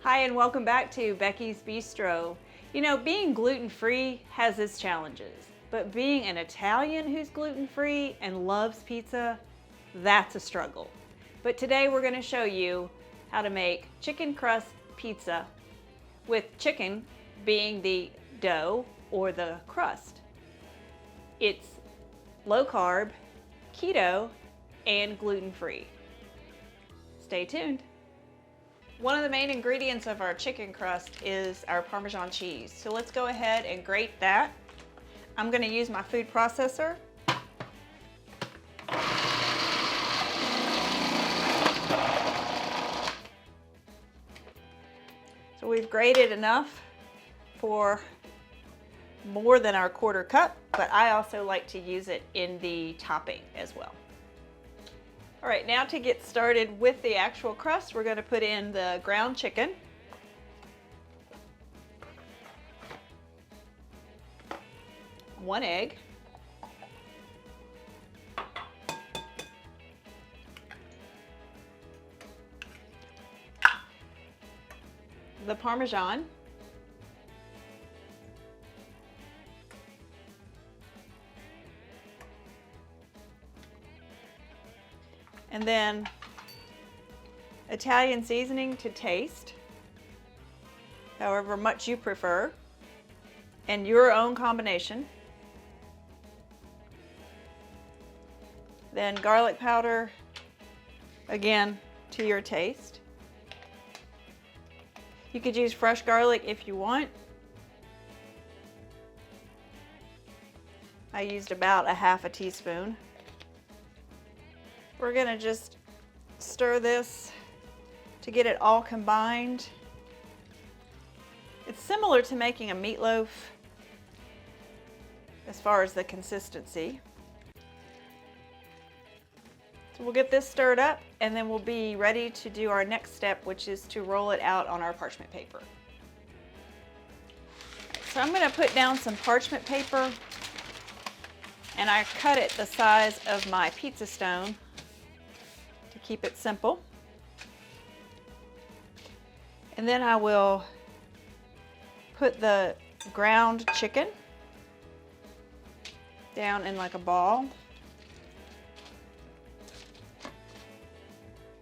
Hi and welcome back to Becky's Bistro. You know, being gluten-free has its challenges, but being an Italian who's gluten-free and loves pizza, that's a struggle. But today we're going to show you how to make chicken crust pizza with chicken being the dough or the crust. It's low carb, keto, and gluten-free. Stay tuned. One of the main ingredients of our chicken crust is our Parmesan cheese. So let's go ahead and grate that. I'm going to use my food processor. So we've grated enough for more than our 1/4 cup, but I also like to use it in the topping as well. All right, now to get started with the actual crust, we're going to put in the ground chicken. One egg. The Parmesan. And then Italian seasoning to taste, however much you prefer, and your own combination. Then garlic powder, again, to your taste. You could use fresh garlic if you want. I used about 1/2 teaspoon. We're gonna just stir this to get it all combined. It's similar to making a meatloaf as far as the consistency. So we'll get this stirred up and then we'll be ready to do our next step, which is to roll it out on our parchment paper. So I'm gonna put down some parchment paper and I cut it the size of my pizza stone to keep it simple. And then I will put the ground chicken down in like a ball.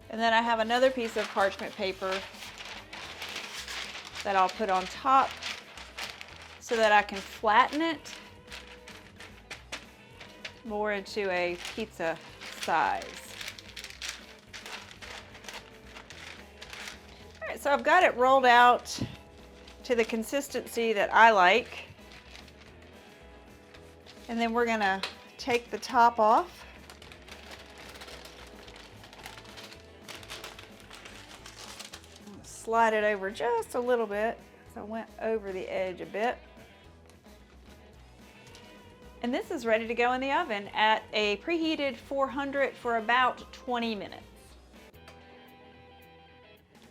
And then I have another piece of parchment paper that I'll put on top so that I can flatten it more into a pizza size. All right, so I've got it rolled out to the consistency that I like. And then we're gonna take the top off. Slide it over just a little bit. So I went over the edge a bit. And this is ready to go in the oven at a preheated 400 for about 20 minutes.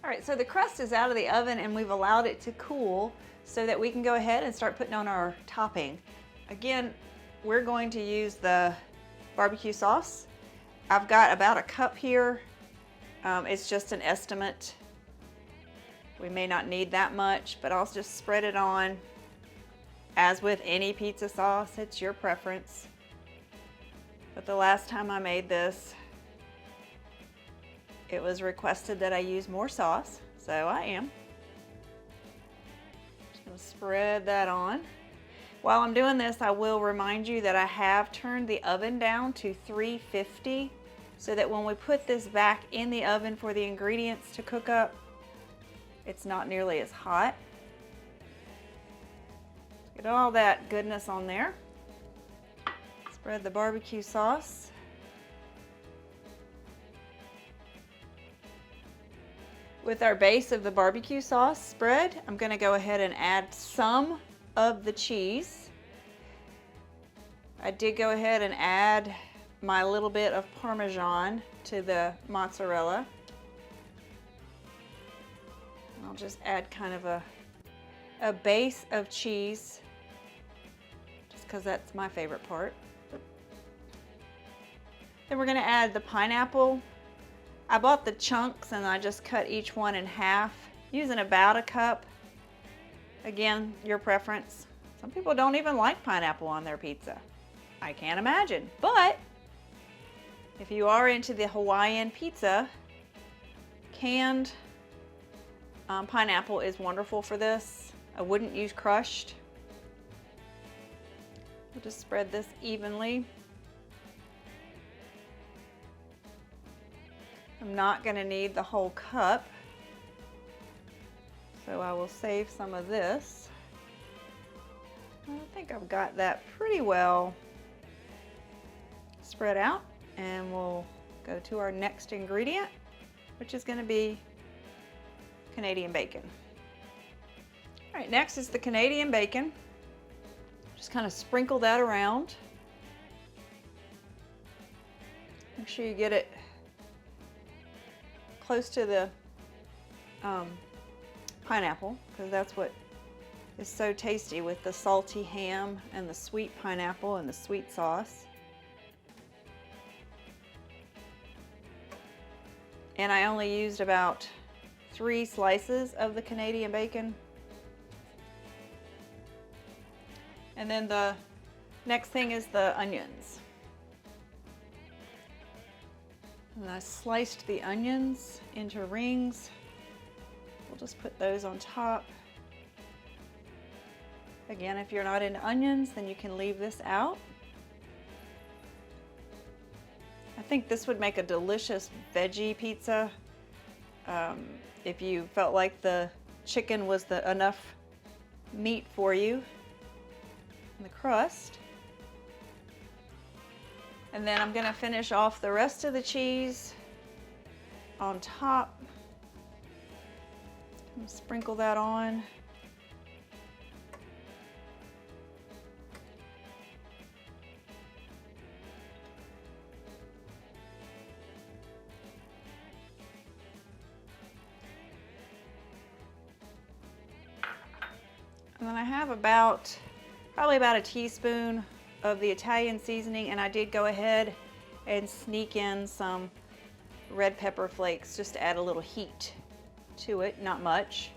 All right, so the crust is out of the oven and we've allowed it to cool so that we can go ahead and start putting on our topping. Again, we're going to use the barbecue sauce. I've got about 1 cup here. It's just an estimate. We may not need that much, but I'll just spread it on. As with any pizza sauce, it's your preference. But the last time I made this, it was requested that I use more sauce, so I am. Just gonna spread that on. While I'm doing this, I will remind you that I have turned the oven down to 350 so that when we put this back in the oven for the ingredients to cook up, it's not nearly as hot. Get all that goodness on there. Spread the barbecue sauce. With our base of the barbecue sauce spread, I'm going to go ahead and add some of the cheese. I did go ahead and add my little bit of Parmesan to the mozzarella. I'll just add kind of a base of cheese, just because that's my favorite part. Then we're going to add the pineapple. I bought the chunks and I just cut each one in half using about a cup. Again, your preference. Some people don't even like pineapple on their pizza. I can't imagine, but if you are into the Hawaiian pizza, canned pineapple is wonderful for this. I wouldn't use crushed. We'll just spread this evenly. I'm not going to need the whole cup, so I will save some of this. I think I've got that pretty well spread out, and we'll go to our next ingredient, which is going to be Canadian bacon. All right, next is the Canadian bacon. Just kind of sprinkle that around. Make sure you get it close to the pineapple, because that's what is so tasty with the salty ham and the sweet pineapple and the sweet sauce. And I only used about 3 slices of the Canadian bacon. And then the next thing is the onions. And I sliced the onions into rings. We'll just put those on top. Again, if you're not into onions, then you can leave this out. I think this would make a delicious veggie pizza. If you felt like the chicken was enough meat for you. And the crust. And then I'm going to finish off the rest of the cheese on top. Sprinkle that on. And then I have probably about a teaspoon of the Italian seasoning, and I did go ahead and sneak in some red pepper flakes just to add a little heat to it, not much.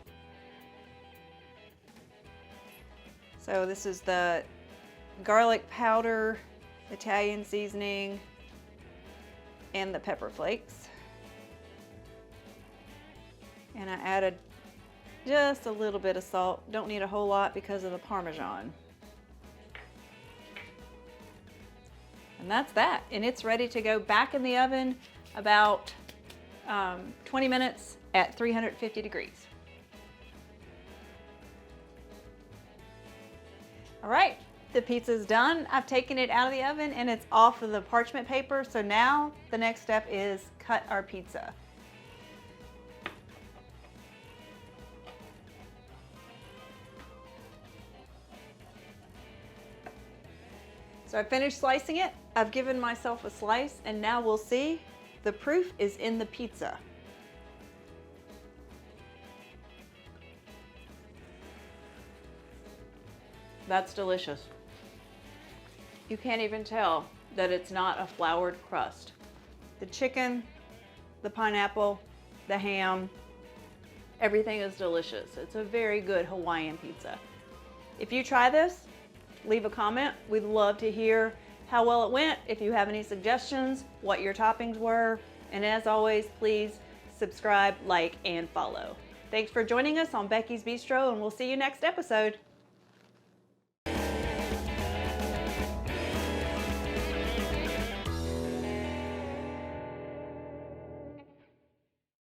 So this is the garlic powder, Italian seasoning, and the pepper flakes. And I added just a little bit of salt. Don't need a whole lot because of the Parmesan. And that's that. And it's ready to go back in the oven about 20 minutes at 350 degrees. All right, the pizza's done. I've taken it out of the oven and it's off of the parchment paper. So now the next step is cut our pizza. So I finished slicing it. I've given myself a slice, and now we'll see. The proof is in the pizza. That's delicious. You can't even tell that it's not a floured crust. The chicken, the pineapple, the ham, everything is delicious. It's a very good Hawaiian pizza. If you try this, leave a comment. We'd love to hear how well it went, if you have any suggestions, what your toppings were, and as always, please subscribe, like, and follow. Thanks for joining us on Becky's Bistro, and we'll see you next episode.